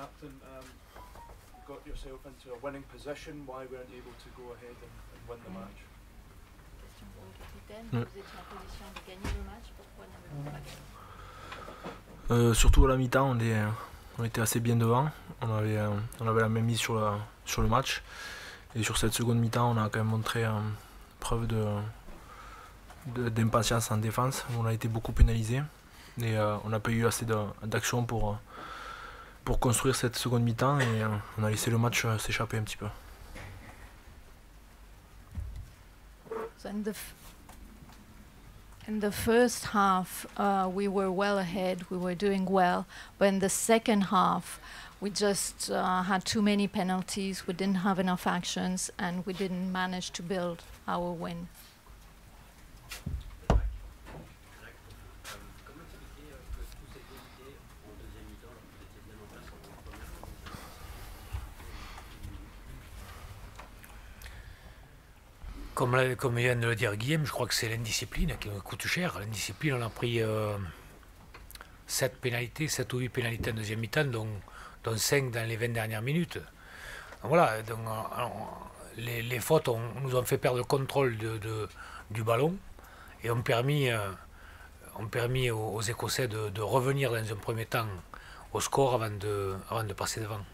captain. You got yourself into a winning position. Why weren't you able to go ahead and win the match? Question pour le capitaine. Vous étiez en position de gagner le match. Pourquoi n'avez-vous pas gagné? Surtout à la mi-temps, on était assez bien devant. On avait la même mise sur le match. Et sur cette seconde mi-temps, on a quand même montré preuve d'impatience en défense. On a été beaucoup pénalisé. Et on n'a pas eu assez d'action pour construire cette seconde mi-temps. Et on a laissé le match s'échapper un petit peu. So in the first half, we were well ahead, we were doing well, but in the second half, we just had too many penalties, we didn't have enough actions, and we didn't manage to build our win. Comme vient de le dire Guillaume, je crois que c'est l'indiscipline qui nous coûte cher. L'indiscipline, on a pris 7 ou 8 pénalités en deuxième mi-temps, dont 5 dans les 20 dernières minutes. Donc voilà, donc, les fautes nous ont fait perdre le contrôle du ballon et ont permis aux Écossais de revenir dans un premier temps au score avant de passer devant.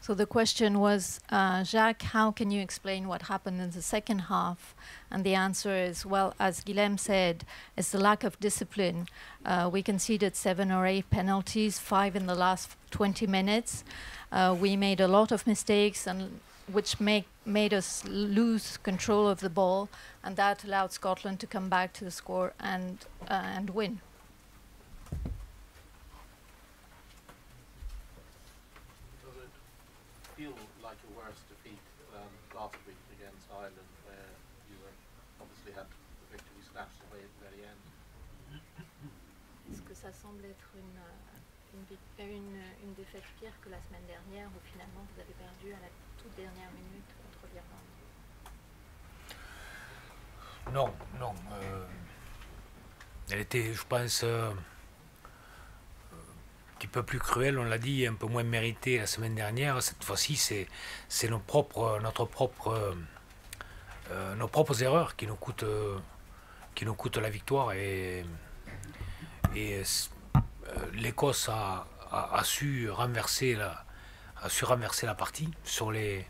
So the question was, Jacques, how can you explain what happened in the second half? And the answer is, well, as Guilhem said, it's the lack of discipline. We conceded 7 or 8 penalties, 5 in the last 20 minutes. We made a lot of mistakes, and which made us lose control of the ball, and that allowed Scotland to come back to the score and win. Feel like a worse defeat last week against Ireland, where you obviously had the victory snatched away at the very end? Est-ce que ça semble être une défaite pire que la semaine dernière, où finalement vous avez perdu à la toute dernière minute contre l'Irlande? Non. Elle était, je pense, un petit peu plus cruel, on l'a dit, un peu moins mérité la semaine dernière. Cette fois-ci, c'est nos propres erreurs qui nous coûtent la victoire. Et l'Écosse a su renverser la partie sur les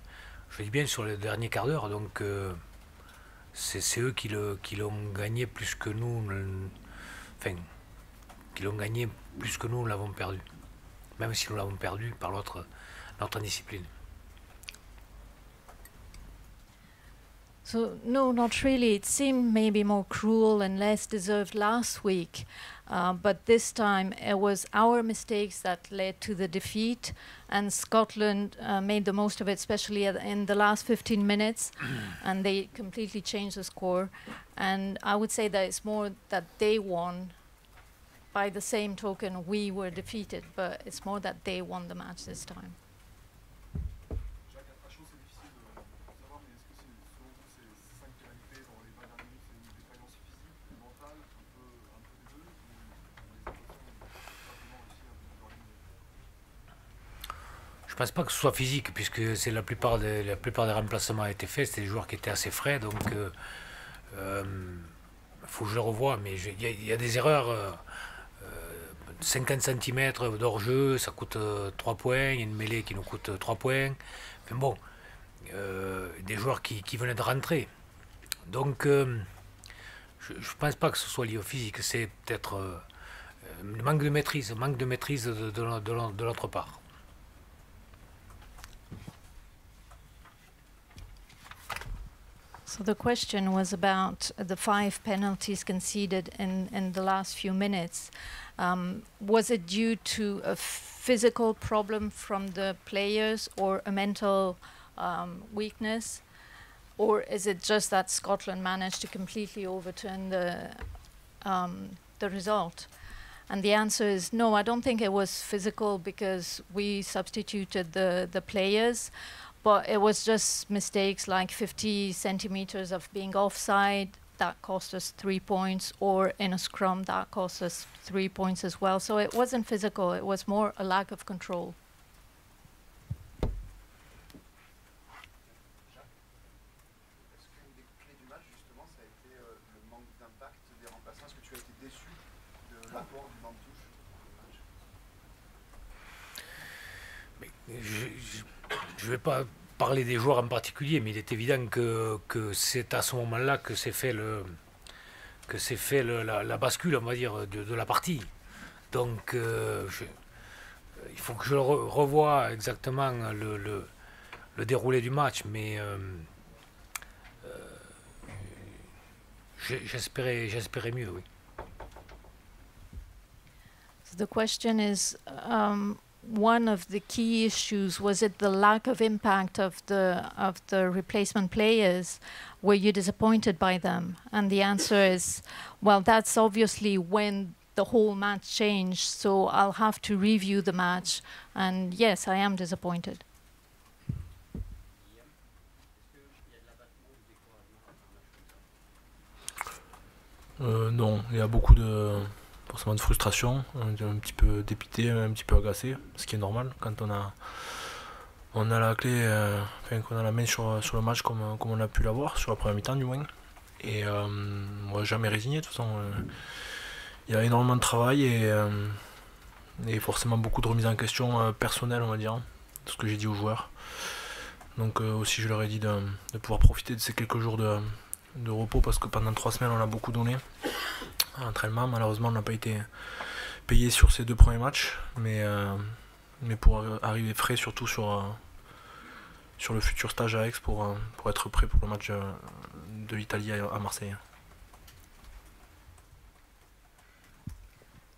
derniers quarts d'heure. Donc c'est eux qui l'ont gagné plus que nous. Enfin, qui l'ont gagné plus que nous l'avons perdu, même si nous l'avons perdu par notre indiscipline. So no, not really. It seemed maybe more cruel and less deserved last week, but this time it was our mistakes that led to the defeat, and Scotland made the most of it, especially in the last 15 minutes, and they completely changed the score. And I would say that it's more that they won. By the same token, we were defeated, but it's more that they won the match this time. Je pense pas que ce soit physique, puisque c'est la plupart des remplacements a été faits, c'était des joueurs qui étaient assez frais, donc faut que je le revoie, mais il y a des erreurs. 50 cm d'hors-jeu, ça coûte 3 points, il y a une mêlée qui nous coûte 3 points. Enfin bon, des joueurs qui venaient de rentrer. Donc, je ne pense pas que ce soit lié au physique, c'est peut-être manque de maîtrise de notre part. So the question was about the 5 penalties conceded in the last few minutes. Was it due to a physical problem from the players or a mental weakness? Or is it just that Scotland managed to completely overturn the result? And the answer is no, I don't think it was physical because we substituted the players, but it was just mistakes like 50 centimeters of being offside, that cost us 3 points, or in a scrum that cost us 3 points as well. So it wasn't physical, it was more a lack of control. Est-ce qu'une des clés du match, justement, ça a été le manque d'impact des remplaçants? Est-ce que tu as été déçu de l'apport du banc de touche dans le match? Je ne vais pas parler des joueurs en particulier, mais il est évident que c'est à ce moment-là que s'est fait la bascule, on va dire, de la partie. Donc, il faut que je revoie exactement le déroulé du match, mais j'espérais mieux, oui. So the question is, one of the key issues, was it the lack of impact of the replacement players? Were you disappointed by them? And the answer is, well, that's obviously when the whole match changed, so I'll have to review the match, and yes, I am disappointed. Non, il y a beaucoup de forcément de frustration, un petit peu dépité, un petit peu agacé, ce qui est normal quand on a la clé, qu'on a la main sur le match comme on a pu l'avoir sur la première mi-temps du moins. Et moi jamais résigné de toute façon. Il y a énormément de travail et forcément beaucoup de remise en question personnelle, on va dire, de ce que j'ai dit aux joueurs. Donc aussi je leur ai dit de pouvoir profiter de ces quelques jours de repos, parce que pendant 3 semaines on a beaucoup donné à l'entraînement. Malheureusement on n'a pas été payé sur ces 2 premiers matchs, mais pour arriver frais surtout sur le futur stage à Aix pour être prêt pour le match de l'Italie à Marseille.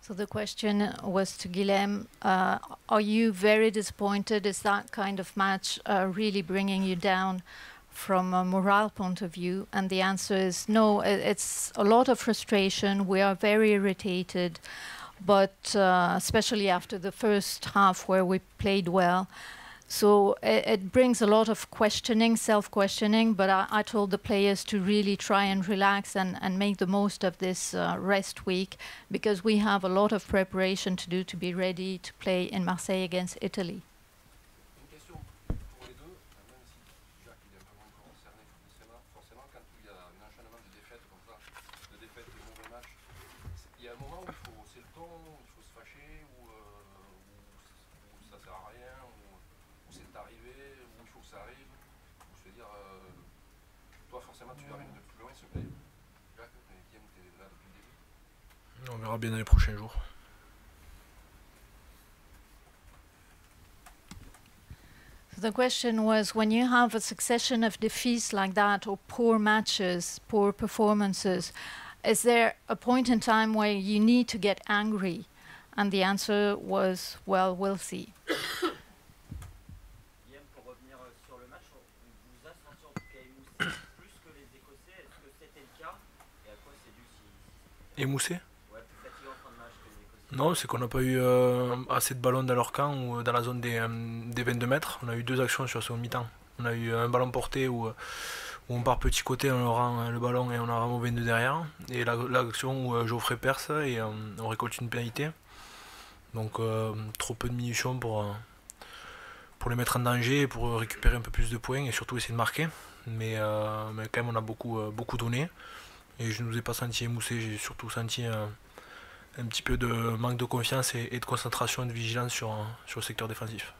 So the question was to Guilhem, are you very disappointed? Is that kind of match really bringing you down from a morale point of view? And the answer is no, it's a lot of frustration. We are very irritated, but especially after the first half where we played well. So it brings a lot of questioning, self-questioning, but I told the players to really try and relax and make the most of this rest week, because we have a lot of preparation to do to be ready to play in Marseille against Italy. Une question pour les deux, même si Jacques il est vraiment concerné forcément quand il y a un enchaînement de défaites comme ça, de défaites et de mauvais matchs, il y a un moment où c'est le ton, il faut se fâcher, ou ça sert à rien, ou c'est arrivé, où il faut que ça arrive, ou je veux dire, toi forcément tu arrives de plus loin, ce plaît. Jacques, Guillaume, tu es là depuis le début. On verra bien dans les prochains jours. The question was, when you have a succession of defeats like that, or poor matches, poor performances, is there a point in time where you need to get angry? And the answer was, well, we'll see. Guillaume, pour revenir sur le match, on vous a senti en tout cas émoussé plus que les Écossais. Est-ce que c'était le cas? Et à quoi c'est dû si Émoussé? ouais, plus fatigué en fin de match que les Écossais? Non, c'est qu'on n'a pas eu assez de ballons dans leur camp ou dans la zone des 22 mètres. On a eu 2 actions sur la seconde mi-temps. On a eu un ballon porté où on part petit côté, on rend le ballon et on a Ramon 22 derrière. Et l'action où Geoffrey perce et on récolte une pénalité. Donc trop peu de munitions pour les mettre en danger et pour récupérer un peu plus de points et surtout essayer de marquer. Mais quand même on a beaucoup donné. Et je ne nous ai pas senti émoussé, j'ai surtout senti un petit peu de manque de confiance et de concentration et de vigilance sur le secteur défensif.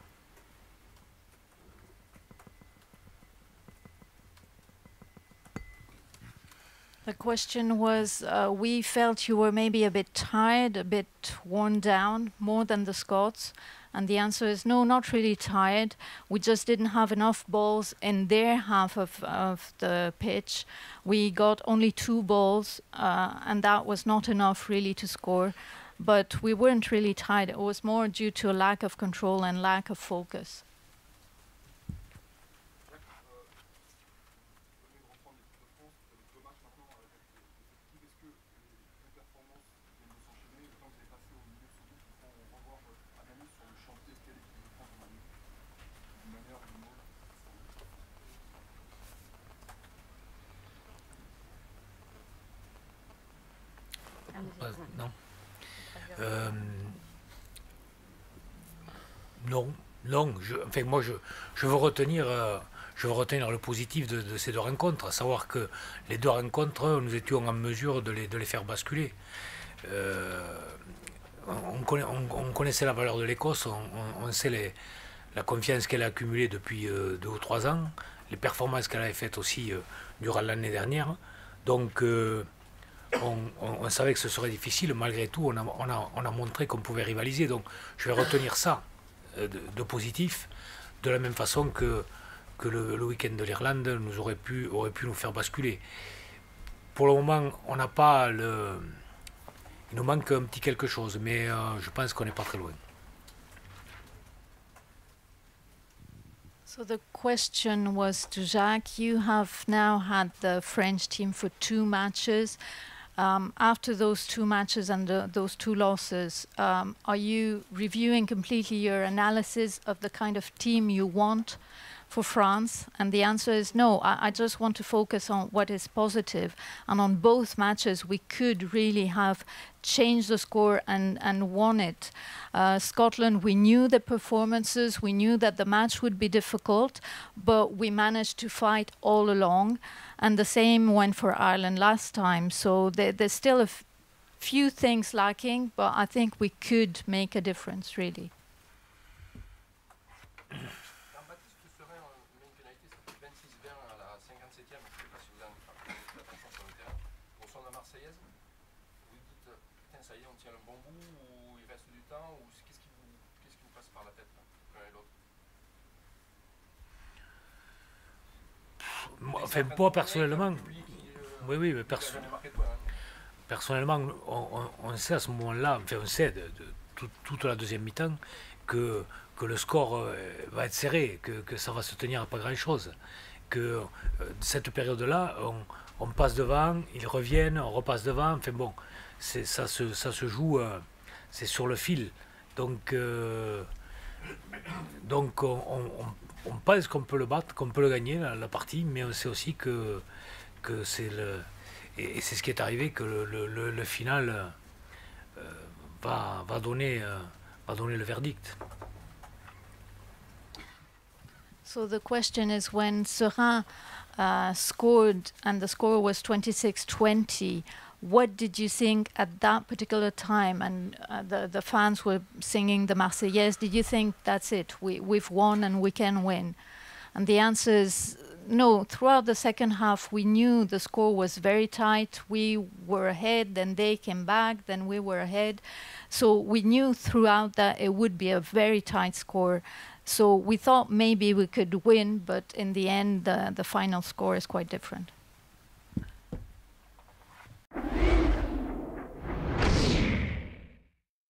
The question was, we felt you were maybe a bit tired, a bit worn down, more than the Scots. And the answer is no, not really tired. We just didn't have enough balls in their half of the pitch. We got only 2 balls, and that was not enough really to score. But we weren't really tired. It was more due to a lack of control and lack of focus. Non. Non, non. Moi, je veux retenir le positif de ces deux rencontres, à savoir que les deux rencontres, nous étions en mesure de les faire basculer. On connaissait la valeur de l'Écosse, on sait la confiance qu'elle a accumulée depuis 2 ou 3 ans, les performances qu'elle avait faites aussi durant l'année dernière. Donc, on savait que ce serait difficile. Malgré tout, on a montré qu'on pouvait rivaliser. Donc, je vais retenir ça de positif, de la même façon que le week-end de l'Irlande aurait pu nous faire basculer. Pour le moment, on n'a pas il nous manque un petit quelque chose, mais je pense qu'on n'est pas très loin. So the question was to Jacques. You have now had the French team for 2 matches. After those 2 matches and those 2 losses, are you reviewing completely your analysis of the kind of team you want for France? And the answer is no. I just want to focus on what is positive. And on both matches, we could really have changed the score and won it. Scotland, we knew the performances, we knew that the match would be difficult, but we managed to fight all along. And the same went for Ireland last time. So there's still a few things lacking, but I think we could make a difference, really. Jean-Baptiste Tousserin met une pénalité, ça fait 26-20 à la 57e. Je ne sais pas si vous avez attention sur le terrain. Au son de la Marseillaise, vous dites, putain, ça y est, on tient le bon bout, ou il reste du temps, ou qu'est-ce qui vous passe par la tête, l'un et l'autre? Moi, personnellement, oui, mais personnellement, on sait à ce moment-là, on sait de toute la deuxième mi-temps que le score va être serré, que ça va se tenir à pas grand-chose, que cette période-là, on passe devant, ils reviennent, on repasse devant, enfin bon, ça se joue, c'est sur le fil, donc on pense qu'on peut le battre, qu'on peut le gagner, la partie, mais on sait aussi que c'est et c'est ce qui est arrivé, que le final va donner le verdict. So the question is, when Serein scored and the score was 26-20, what did you think at that particular time? And the fans were singing the Marseillaise. Did you think that's it? We've won and we can win? And the answer is no. Throughout the second half, we knew the score was very tight. We were ahead, then they came back, then we were ahead. So we knew throughout that it would be a very tight score. So we thought maybe we could win, but in the end, the final score is quite different.